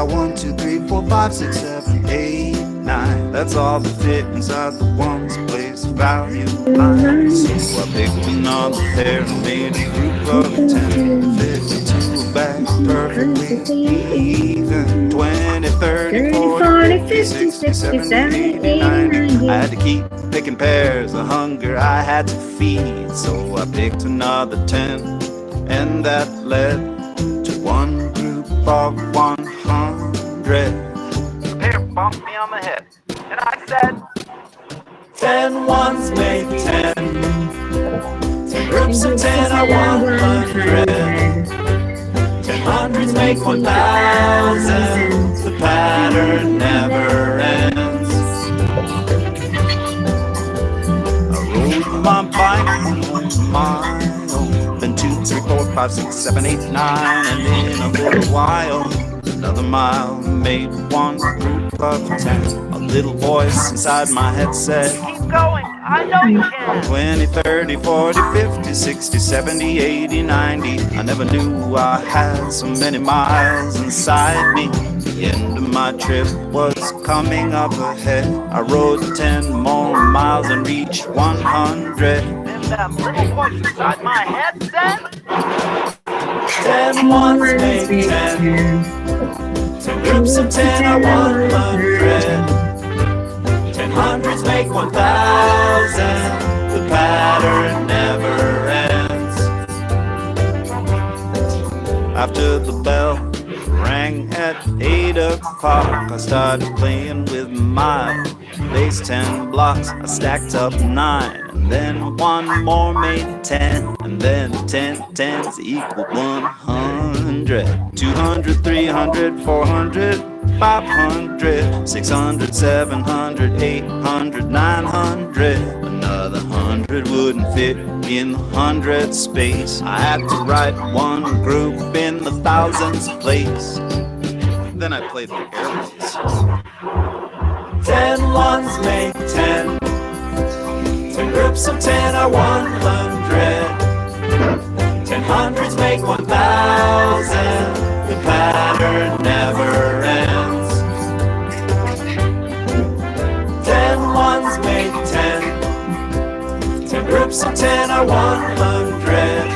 got 1, 2, 3, 4, 5, 6, 7, 8, 9. That's all that fit inside the one's place value line. So I picked another pair and made a group of 10. 52 back perfectly even. 20, 30, 40, 50, 60, 70, 80, 90. I had to keep picking pairs of hunger I had to feed. So I picked another 10, and that led to one group of 100. The pair bumped me on the head, and I said, 10 ones make 10. 10 groups of 10 are 100. 10 hundreds make 1,000. The pattern never ends. I rode my bike a mile, then 2, 3, 4, 5, 6, 7, 8, 9, and in a little while another mile made one group of 10. A little voice inside my head said, keep going, I know you can. 20, 30, 40, 50, 60, 70, 80, 90. I never knew I had so many miles inside me. The end of my trip was coming up ahead. I rode 10 more miles and reached 100. And that little voice inside my head said, 10 ones make 10. 10 groups of 10 are 100. 10 hundreds make 1,000. The pattern never ends. After the bell rang at 8 o'clock, I started playing with my base 10 blocks. I stacked up 9, and then one more made 10, and then 10 tens equal 100. 200, 300, 400, 500, 600, 700, 800, 900. Another 100 wouldn't fit in the 100 space. I had to write one group in the thousands place. Then I played the airways. 10 ones make 10. 10 groups of 10 are 100. 10 hundreds make 1,000. The pattern never ends. 10 ones make 10. 10 groups of 10 are 100.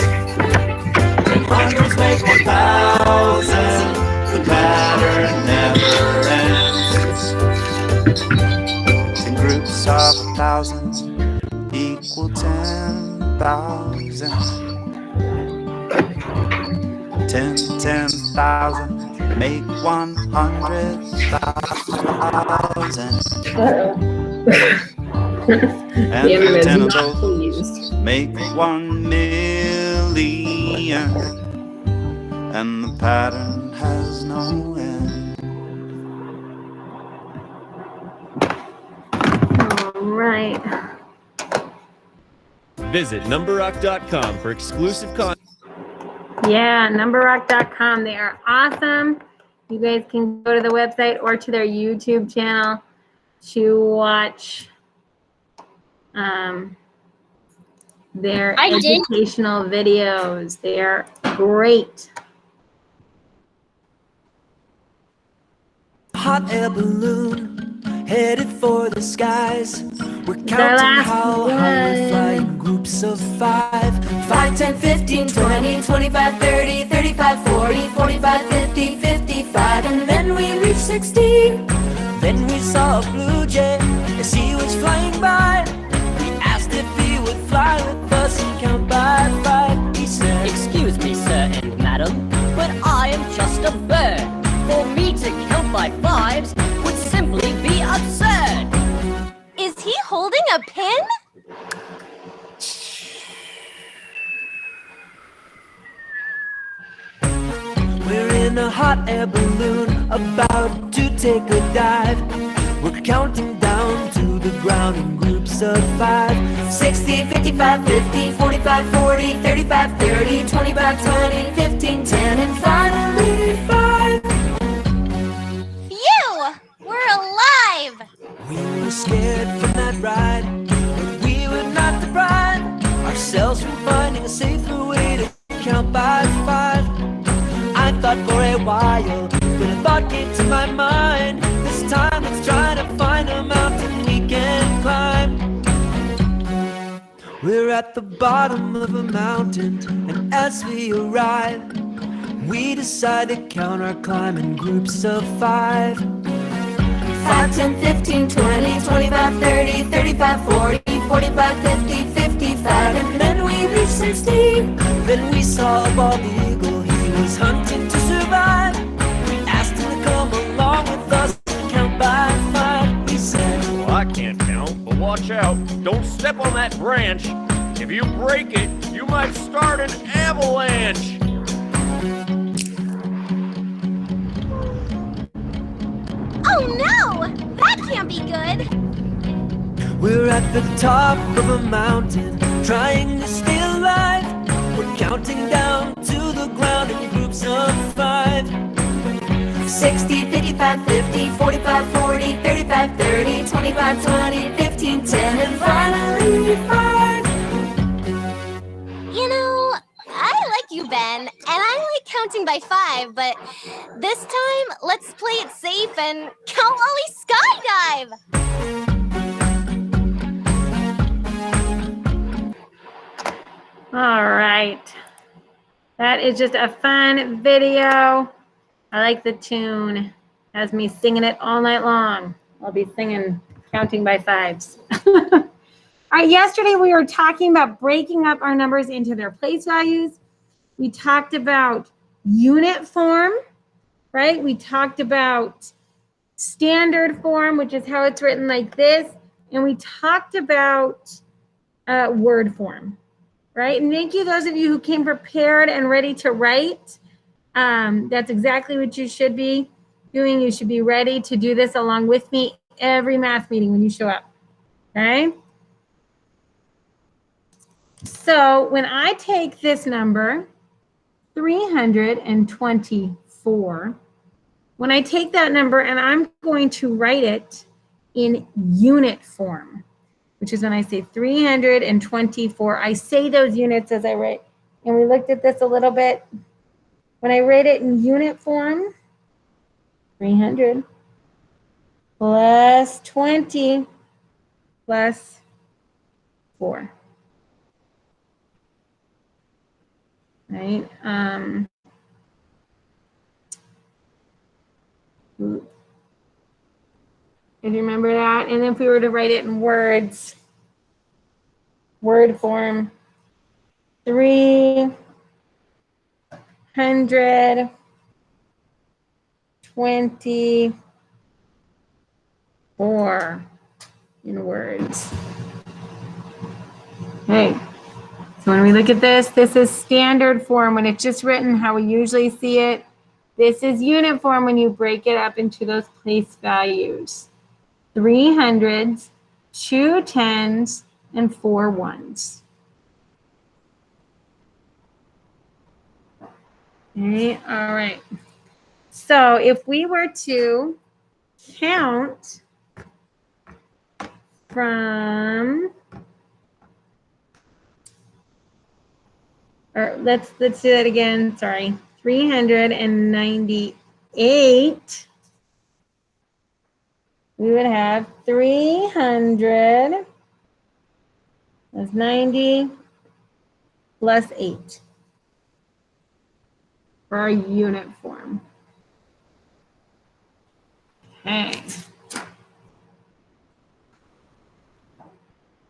10 hundreds make 1,000. The pattern never ends. 10 groups of 1,000 equal 10,000. 10,000 make 100,000. And 10 of those make 1 million. And the pattern has no end. All right. Visit NumbeRock.com for exclusive content. Yeah, NumbeRock.com. They are awesome. You guys can go to the website or to their YouTube channel to watch their educational videos. They are great. Hot air balloon headed for the skies. We're counting how high we're flying, groups of 5. 5, 10, 15, 20, 25, 30, 35, 40, 45, 50, 55. And then we reached 60. Then we saw a blue jay as he was flying by. We asked if he would fly with us and count by 5. He said, excuse me, sir and madam, but I am just a bird. For me to count by 5s would simply be absurd. Is he holding a pin? we're in a hot air balloon about to take a dive. We're counting down to the ground in groups of 5. 60, 55, 50, 45, 40, 35, 30, 25, 20, 15, 10, and finally 5. Phew! We're alive! We were scared from that ride, but we were not deprived ourselves from finding a safer way to count by 5. I thought for a while that if thought came to my mind. This time let's try to find a mountain we can climb. We're at the bottom of a mountain, and as we arrive, we decide to count our climb in groups of 5. 5, 10, 15, 20, 25, 30, 35, 40, 45, 50, 55, and then we reached 60. Then we saw a bald eagle, he was hunting to survive. We asked him to come along with us and count by 5. He said, Well, I can't count, but watch out. Don't step on that branch. If you break it, you might start an avalanche. Oh no! That can't be good! we're at the top of a mountain, trying to stay alive. We're counting down to the ground in groups of 5. 60, 55, 50, 45, 40, 35, 30, 25, 20, 15, 10, and finally 5. You know, I like you, Ben, and I like counting by 5, but this time, let's play it safe and count while we skydive! All right. That is just a fun video. I like the tune. Has me singing it all night long. I'll be singing counting by 5s. All right, yesterday we were talking about breaking up our numbers into their place values. We talked about unit form, right? We talked about standard form, which is how it's written like this. And we talked about word form, right? And thank you those of you who came prepared and ready to write. That's exactly what you should be doing. You should be ready to do this along with me every math meeting when you show up, okay? So when I take this number, 324, when I take that number and I'm going to write it in unit form, which is when I say 324, I say those units as I write. And we looked at this a little bit. When I write it in unit form, 300 plus 20 plus 4. Right? If you remember that, and if we were to write it in words, word form, 324 in words. Okay. So when we look at this, this is standard form when it's just written how we usually see it. This is unit form when you break it up into those place values. 3 hundreds, 2 10s, and 4 1s. Okay, all right. So if we were to count from, or let's do that again. Sorry, 398. We would have 300 plus 90 plus 8 for our unit form. Okay.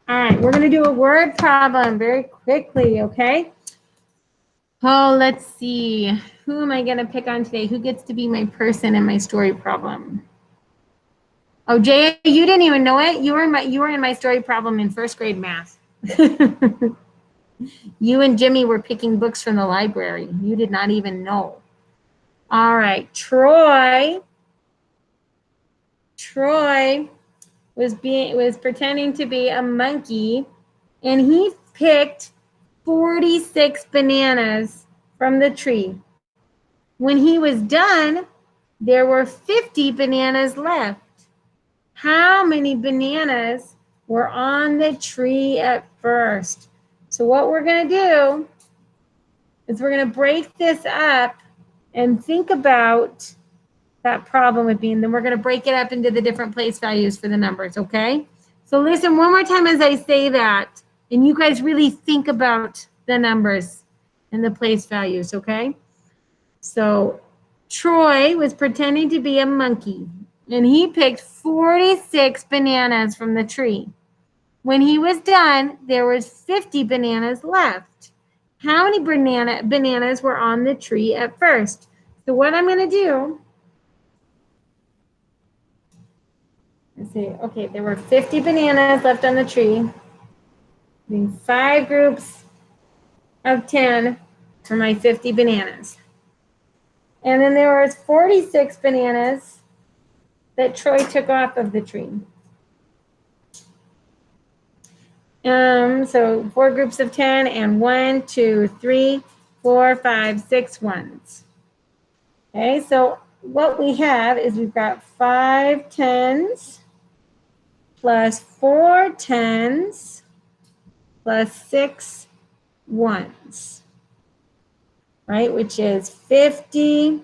All right, we're going to do a word problem very quickly, okay? Oh, let's see. Who am I going to pick on today? Who gets to be my person in my story problem? Oh, Jay, you didn't even know it. You were in my story problem in first grade math. You and Jimmy were picking books from the library. You did not even know. All right, Troy was pretending to be a monkey, and he picked 46 bananas from the tree. When he was done, there were 50 bananas left. How many bananas were on the tree at first? So what we're going to do is we're going to break this up and think about that problem would be. And then we're going to break it up into the different place values for the numbers, okay? So listen one more time as I say that, and you guys really think about the numbers and the place values, okay? So Troy was pretending to be a monkey, and he picked 46 bananas from the tree. When he was done, there was 50 bananas left. How many bananas were on the tree at first? So what I'm going to do, let's see, okay, there were 50 bananas left on the tree. Doing 5 groups of 10 for my 50 bananas. And then there was 46 bananas that Troy took off of the tree. So 4 groups of 10 and 1, 2, 3, 4, 5, 6 ones. Okay, so what we have is we've got 5 10s plus 4 10s plus 6 ones, right? Which is 50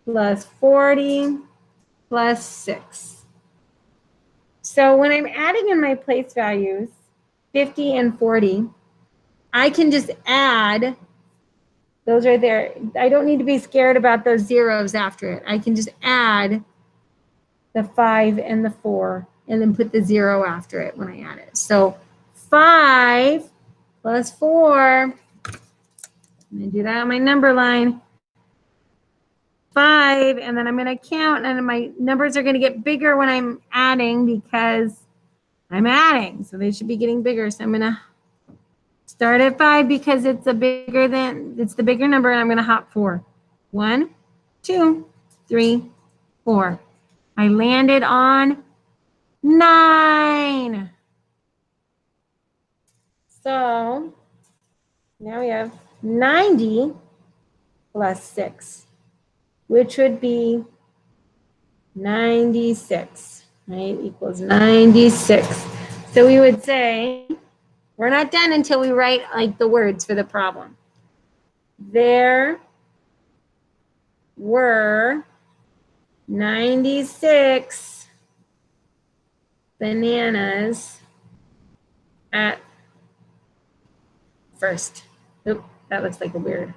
plus 40 plus 6. So when I'm adding in my place values, 50 and 40, I can just add those right there. I don't need to be scared about those zeros after it. I can just add the 5 and the 4 and then put the 0 after it when I add it. So 5 plus 4, I'm going to do that on my number line. 5, and then I'm going to count, and my numbers are going to get bigger when I'm adding because I'm adding. So they should be getting bigger. So I'm going to start at 5 because it's the bigger number, and I'm going to hop 4. 1, 2, 3, 4. I landed on 9. So now we have 90 plus 6, which would be 96, right? Equals 96. So we would say, we're not done until we write like the words for the problem. There were 96 bananas at first. Oop, that looks like a weird.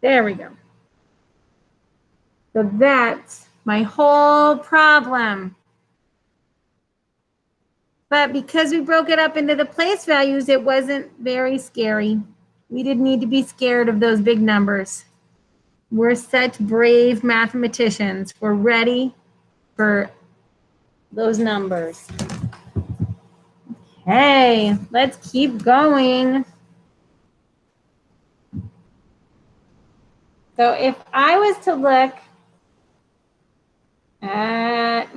There we go. So that's my whole problem. But because we broke it up into the place values, it wasn't very scary. We didn't need to be scared of those big numbers. We're such brave mathematicians. We're ready for those numbers. Okay, let's keep going. So if I was to look at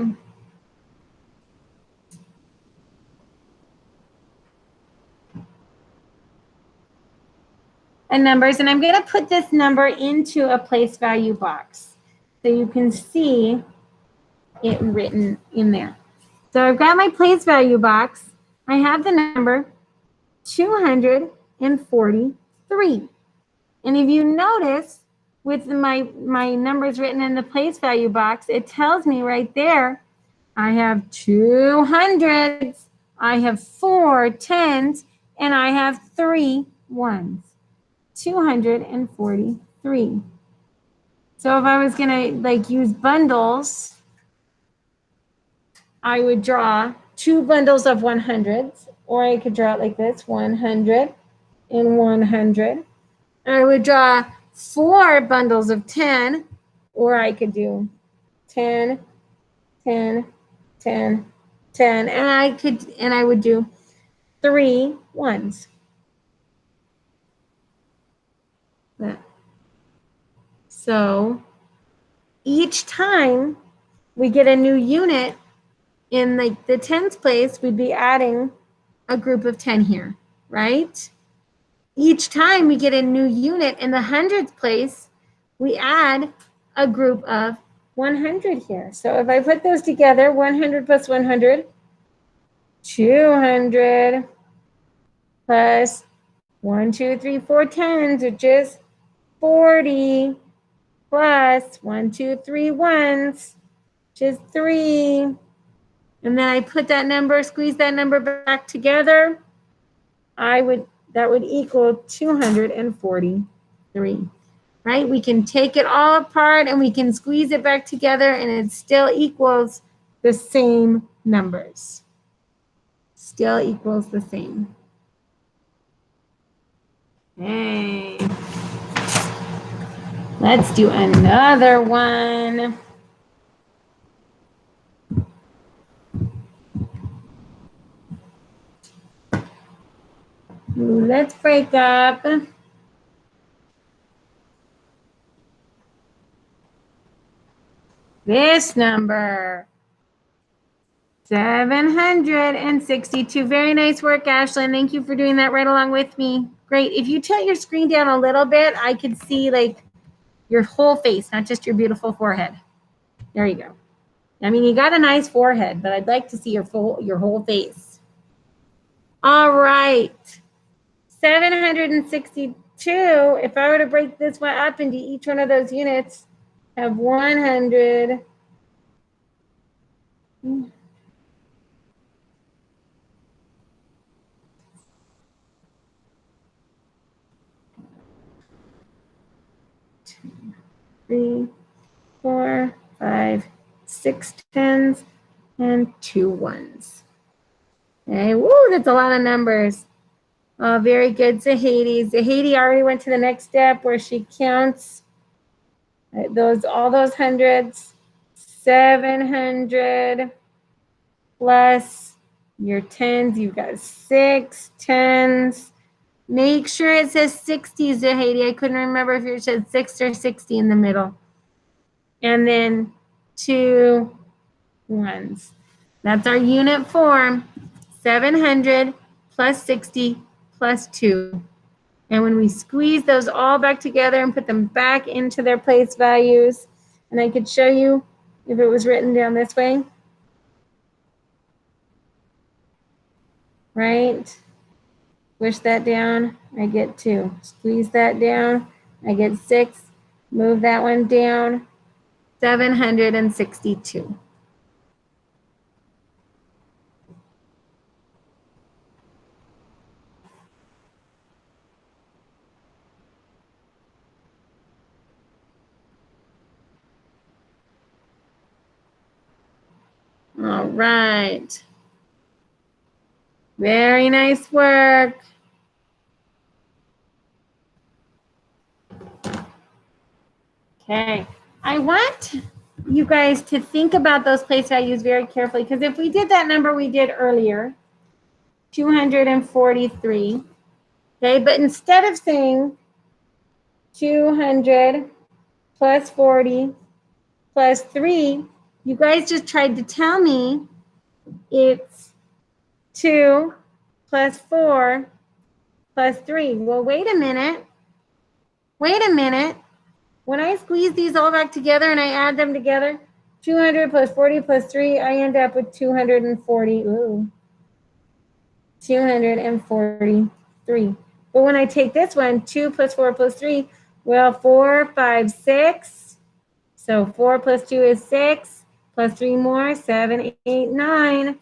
numbers, and I'm going to put this number into a place value box so you can see it written in there. So I've got my place value box. I have the number 243. And if you notice, with my numbers written in the place value box, it tells me right there, I have 2 hundreds, I have 4 10s, and I have 3 ones. 243. So if I was going to like use bundles, I would draw 2 bundles of 100s, or I could draw it like this, 100 and 100. I would draw 4 bundles of 10, or I could do 10, 10, 10, 10, and I would do 3 ones. So each time we get a new unit in like the tens place, we'd be adding a group of 10 here, right? Each time we get a new unit in the hundreds place, we add a group of 100 here. So if I put those together, 100 plus 100, 200 plus 1, 2, 3, 4 10s, which is 40, plus 1, 2, 3 ones, which is 3. And then I put that number, squeeze that number back together. That would equal 243. Right? We can take it all apart and we can squeeze it back together and it still equals the same numbers. Still equals the same. Okay. Let's do another one. Let's break up. This number, 762. Very nice work, Ashlyn. Thank you for doing that right along with me. Great. If you tilt your screen down a little bit, I could see like your whole face, not just your beautiful forehead. There you go. I mean, you got a nice forehead, but I'd like to see your whole face. All right. 762. If I were to break this one up into each one of those units, have 100. Two, 3, 4, 5, 6 tens, and 2 ones. Okay, woo, that's a lot of numbers. Oh, very good, Zahedi. Zahedi already went to the next step where she counts all those hundreds. 700 plus your tens. You've got 6 tens. Make sure it says 60, Zahedi. I couldn't remember if it said 6 or 60 in the middle. And then 2 ones. That's our unit form. 700 plus 60 plus 2. And when we squeeze those all back together and put them back into their place values, and I could show you if it was written down this way, right? Push that down, I get 2. Squeeze that down, I get 6. Move that one down, 762. All right. Very nice work. Okay. I want you guys to think about those place values very carefully, because if we did that number we did earlier, 243, okay, but instead of saying 200 plus 40 plus 3, you guys just tried to tell me it's 2 plus 4 plus 3. Well, wait a minute. Wait a minute. When I squeeze these all back together and I add them together, 200 plus 40 plus 3, I end up with 240. Ooh. 243. But when I take this one, 2 plus 4 plus 3, well, 4, 5, 6. So 4 plus 2 is 6. Plus 3 more, 7, 8, 9.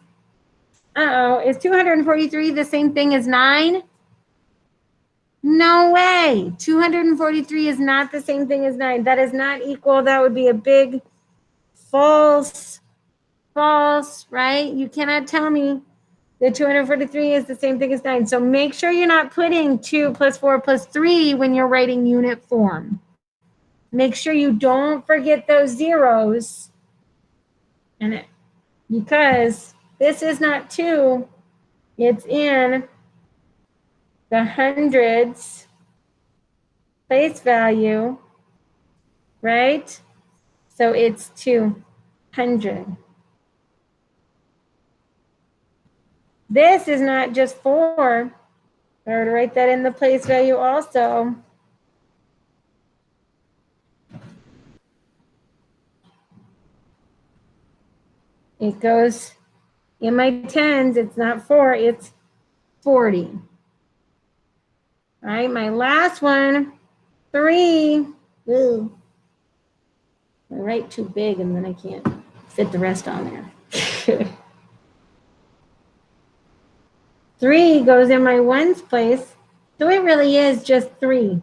Uh-oh, is 243 the same thing as 9? No way. 243 is not the same thing as 9. That is not equal. That would be a big false, right? You cannot tell me that 243 is the same thing as 9. So make sure you're not putting 2 plus 4 plus 3 when you're writing unit form. Make sure you don't forget those zeros. Because this is not 2, it's in the hundreds place value, right? So it's 200. This is not just 4. I were to write that in the place value also. It goes in my tens, it's not 4, it's 40. All right, my last one, 3. Ooh. I write too big and then I can't fit the rest on there. 3 goes in my ones place. So it really is just 3.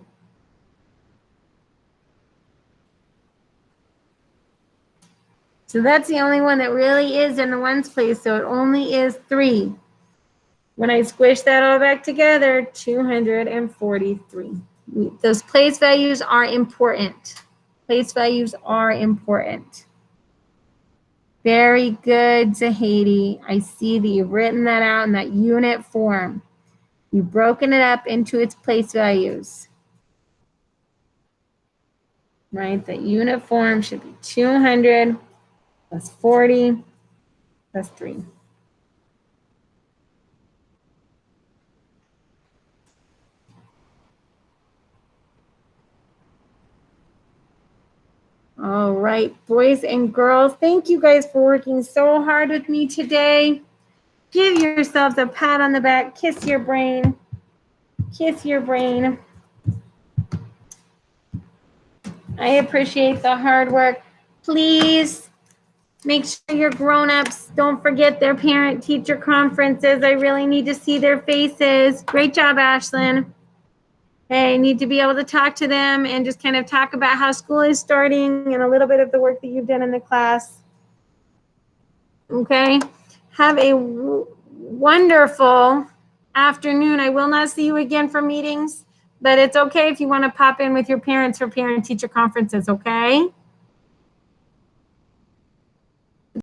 So that's the only one that really is in the ones place. So it only is 3. When I squish that all back together, 243. Those place values are important. Place values are important. Very good, Zahedi. I see that you've written that out in that unit form. You've broken it up into its place values. Right? The unit form should be 200 plus 40 plus 3. All right, boys and girls, thank you guys for working so hard with me today. Give yourselves a pat on the back. Kiss your brain. Kiss your brain. I appreciate the hard work. Please make sure your grown-ups don't forget their parent-teacher conferences. I really need to see their faces. Great job, Ashlyn. Hey, I need to be able to talk to them and just kind of talk about how school is starting and a little bit of the work that you've done in the class. Okay? Have a wonderful afternoon. I will not see you again for meetings, but it's okay if you want to pop in with your parents for parent-teacher conferences, okay?